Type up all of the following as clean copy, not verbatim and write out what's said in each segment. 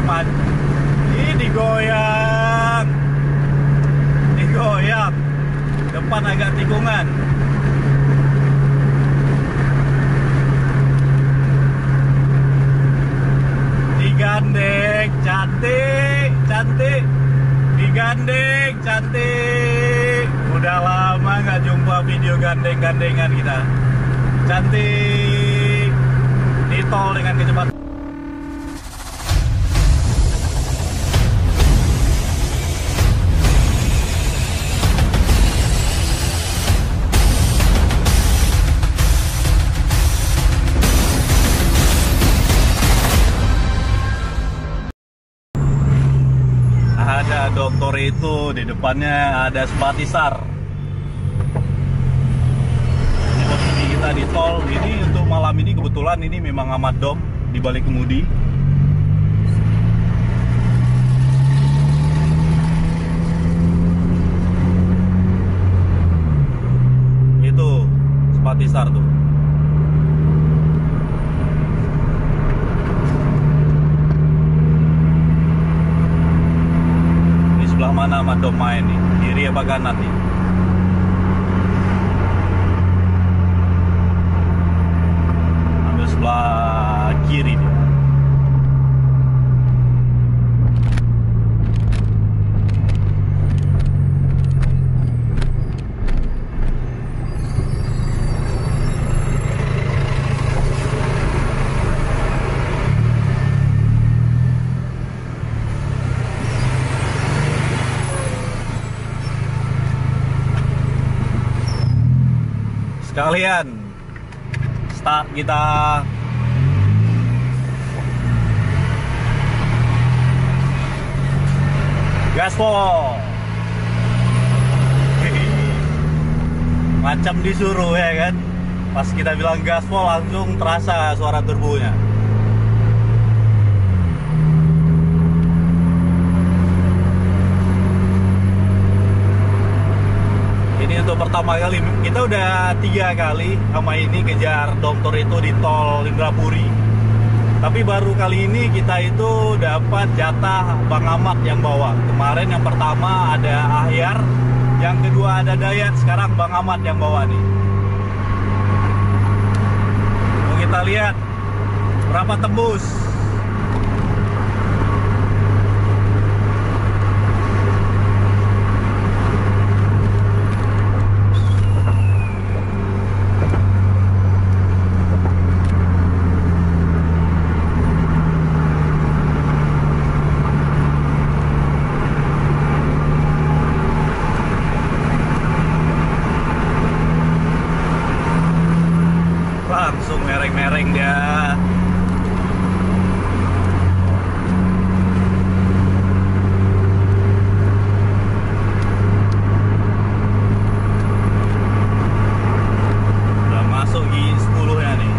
Ini goyang. Digoyang. Depan agak tikungan. Digandeng, cantik, cantik. Digandeng, cantik. Udah lama nggak jumpa video gandeng-gandengan kita. Cantik. Di tol dengan kecepatan. Ada dokter itu di depannya, ada Sebatisar. Ini posisi kita di tol. Ini untuk malam ini kebetulan ini memang amat dom di balik kemudi. Itu Sebatisar tuh. Sebelah mana Madom main nih? Kiri apa kanan nih? Ambil sebelah kiri nih. Sekalian start kita. Gaspol. Macam disuruh ya kan. Pas kita bilang gaspol langsung terasa suara turbonya. Ini untuk pertama kali, kita udah 3 kali sama ini kejar dokter itu di tol Indrapuri. Tapi baru kali ini kita itu dapat jatah Bang Ahmad yang bawa. Kemarin yang pertama ada Ahyar, yang kedua ada Dayat, sekarang Bang Ahmad yang bawa nih. Mau kita lihat berapa tembus. Langsung mereng-mereng dia. Udah masuk gigi 10-nya nih.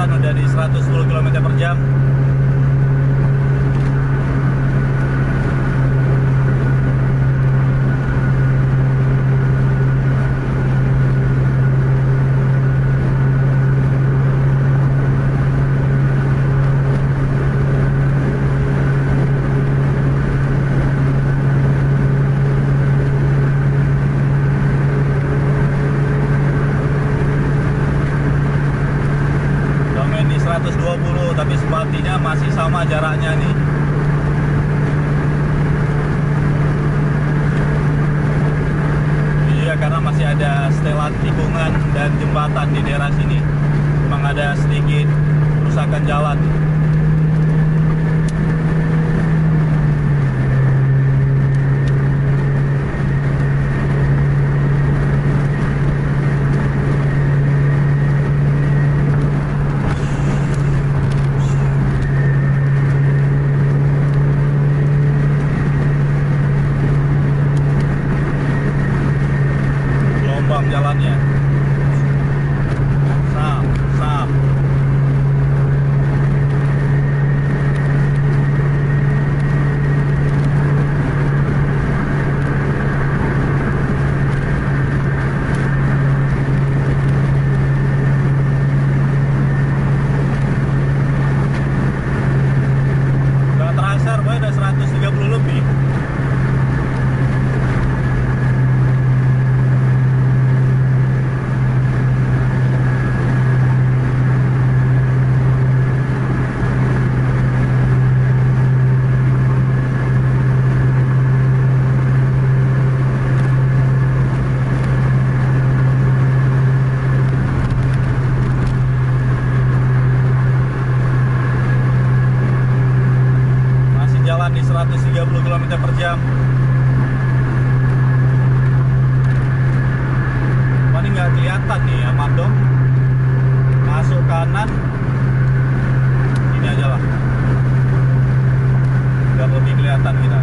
Udah di 110 km per jam. Di 120 tapi sebatinya masih sama jaraknya nih. Iya, karena masih ada setelan tikungan dan jembatan di daerah sini. Memang ada sedikit kerusakan jalan. per jam. Ini nggak kelihatan nih ya, Madom masuk kanan ini aja lah, biar lebih kelihatan kita.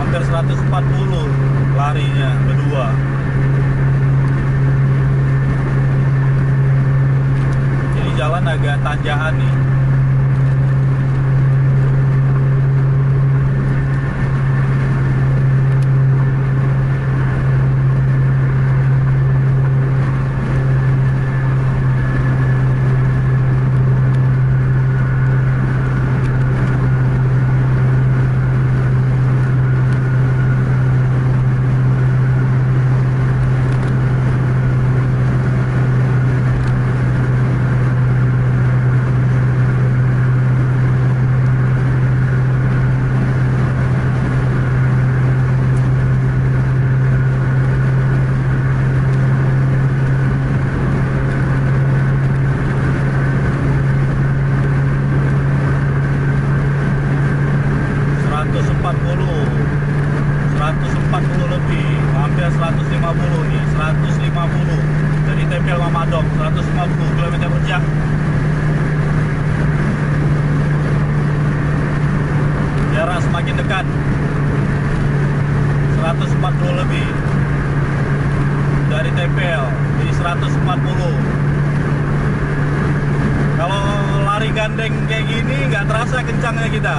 Hampir 140 larinya berdua. Jadi jalan agak tanjakan nih. Lebih, hampir 150 nih, 150 dari tempel Mamadom, 150 km per jam. Jarak semakin dekat, 140 lebih dari tempel di 140. Kalau lari gandeng kayak gini nggak terasa kencangnya kita.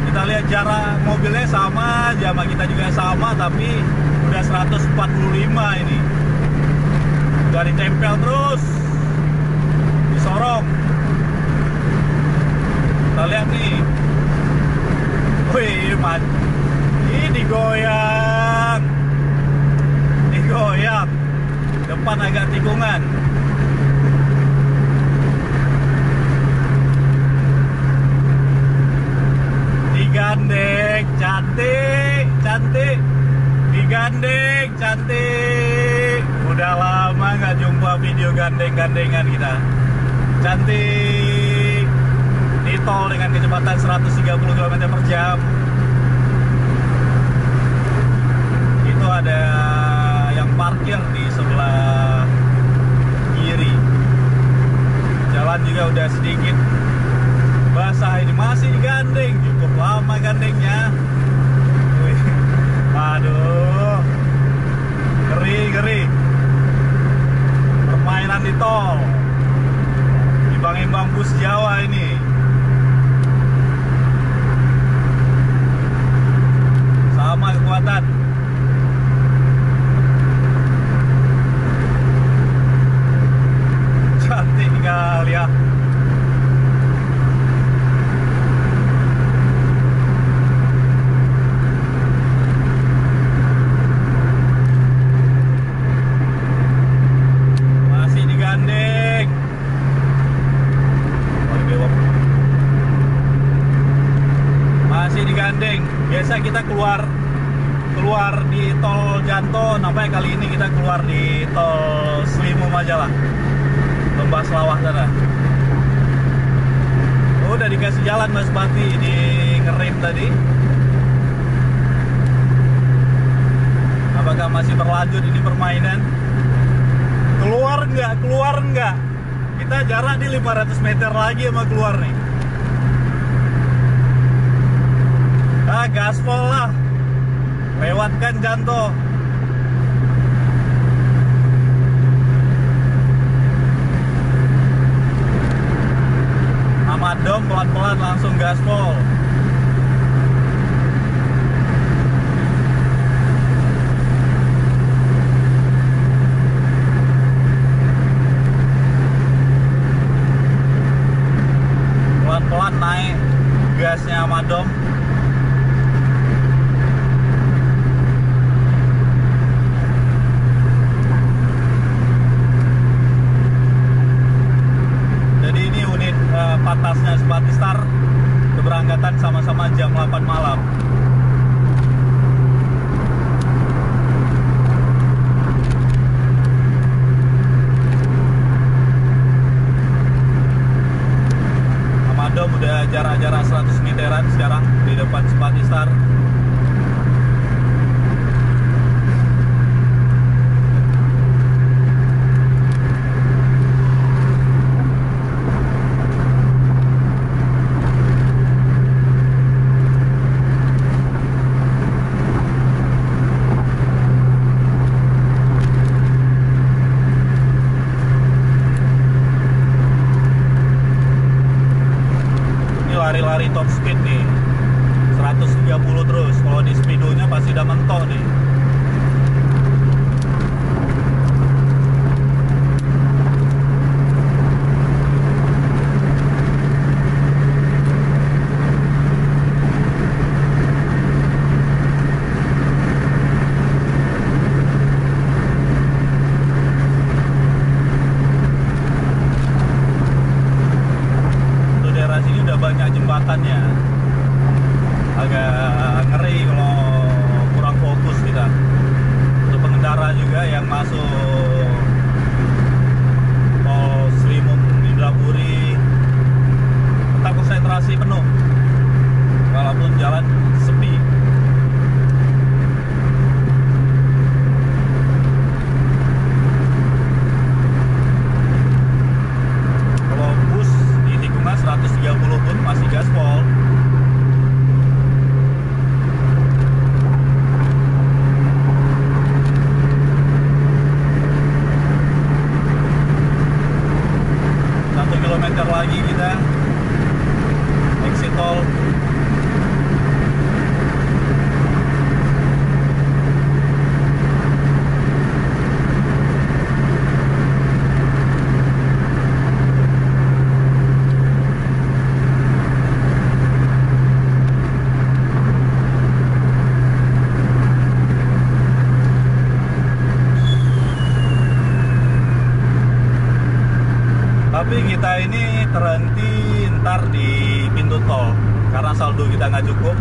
Kita lihat jarak mobilnya sama, jama kita juga sama, tapi udah 145 ini. Dari tempel terus disorong. Kita lihat nih. Wih, man. Ini digoyang. Digoyang. Depan agak tikungan. Digandeng, cantik, cantik. Digandeng, cantik. Udah lama nggak jumpa video gandeng-gandengan kita. Cantik. Di tol dengan kecepatan 130 km per jam. Itu ada yang parkir di sebelah kiri. Jalan juga udah sedikit basah, ini masih digandeng, cukup lama gandengnya. Wih. Aduh, ngeri. Permainan di tol, imbang-imbang bus Jawa ini. Sama kekuatan. Cantik kali ya. Biasa kita keluar di tol Janto, nampaknya kali ini kita keluar di tol Slimu Majalah, Lembah Selawah sana. Udah dikasih jalan Mas Bati, di ngerem tadi. Apakah masih berlanjut ini permainan? Keluar nggak? Kita jarak di 500 meter lagi sama keluar nih. Gaspol lah, lewatkan Janto. Mamadom pelan-pelan langsung gaspol. 100 meteran sekarang di depan Simpati Star. Lari-lari top speed nih 130 terus. Kalau di speedonya pasti udah mentok nih. Sini udah banyak jembatannya, agak ngeri kalau kurang fokus kita. Untuk pengendara juga yang masuk tol Slimum Indrapuri tetap konsentrasi penuh walaupun jalan sepi. Kalau bus di tikungan 130 pun masih gaspol. Satu kilometer lagi kita exit tol. Tapi kita ini terhenti ntar di pintu tol karena saldo kita nggak cukup.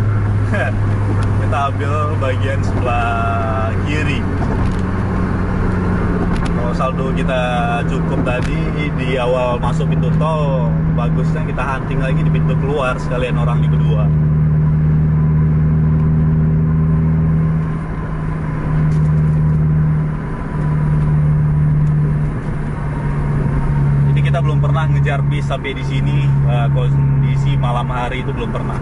Kita ambil bagian sebelah kiri. Kalau saldo kita cukup tadi di awal masuk pintu tol, bagusnya kita hunting lagi di pintu keluar sekalian orang di kedua. Kita belum pernah ngejar bis sampai di sini, kondisi malam hari itu belum pernah.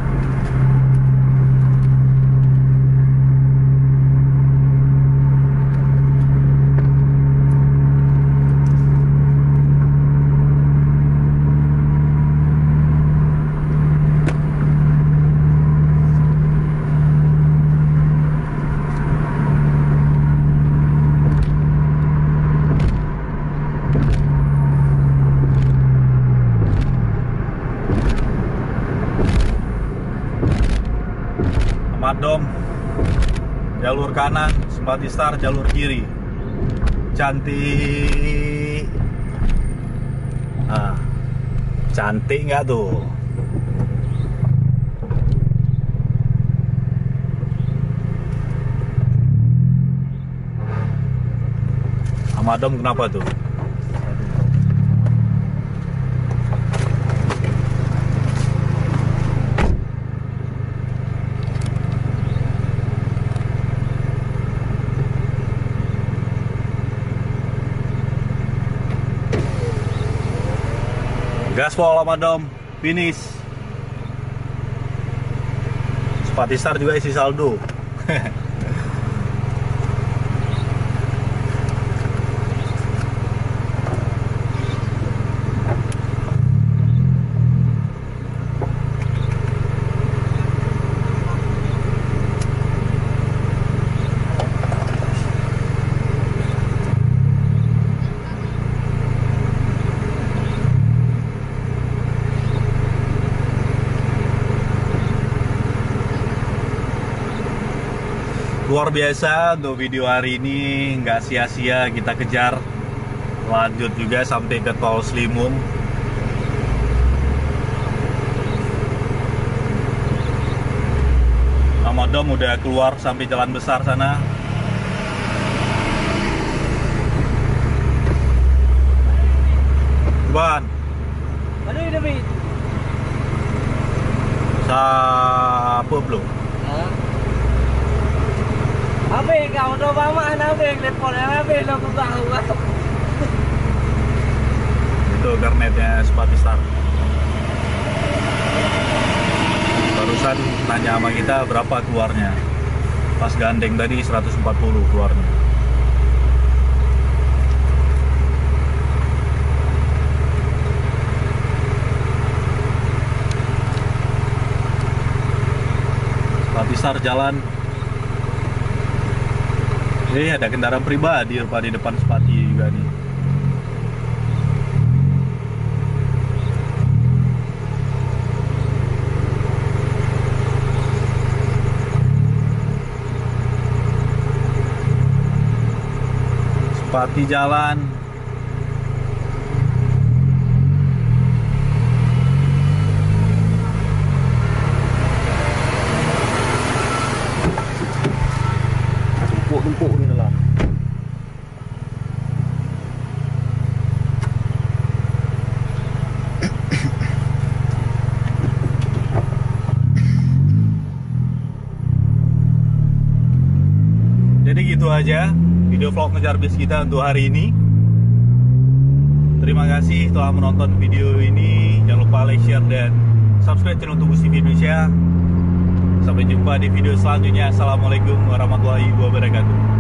Madom jalur kanan, Simpati Star jalur kiri. Cantik. Cantik nggak tuh? Madom kenapa tuh? Gaspol sama dom, finish. Simpati Star juga isi saldo. Luar biasa untuk video hari ini, nggak sia-sia kita kejar. Lanjut juga sampai ke tol Slimum. Nama Dom udah keluar sampai jalan besar sana. Ban. Itu kernetnya Spatistar. Barusan nanya sama kita berapa keluarnya. Pas gandeng tadi 140 keluarnya. Spatistar jalan. Ada kendaraan pribadi di depan Spati juga nih. Spati jalan. Tumpuk gitu lah. Jadi gitu aja video vlog ngejar bis kita untuk hari ini. Terima kasih telah menonton video ini. Jangan lupa like, share, dan subscribe channel Tubus TV Indonesia. Sampai jumpa di video selanjutnya. Assalamualaikum warahmatullahi wabarakatuh.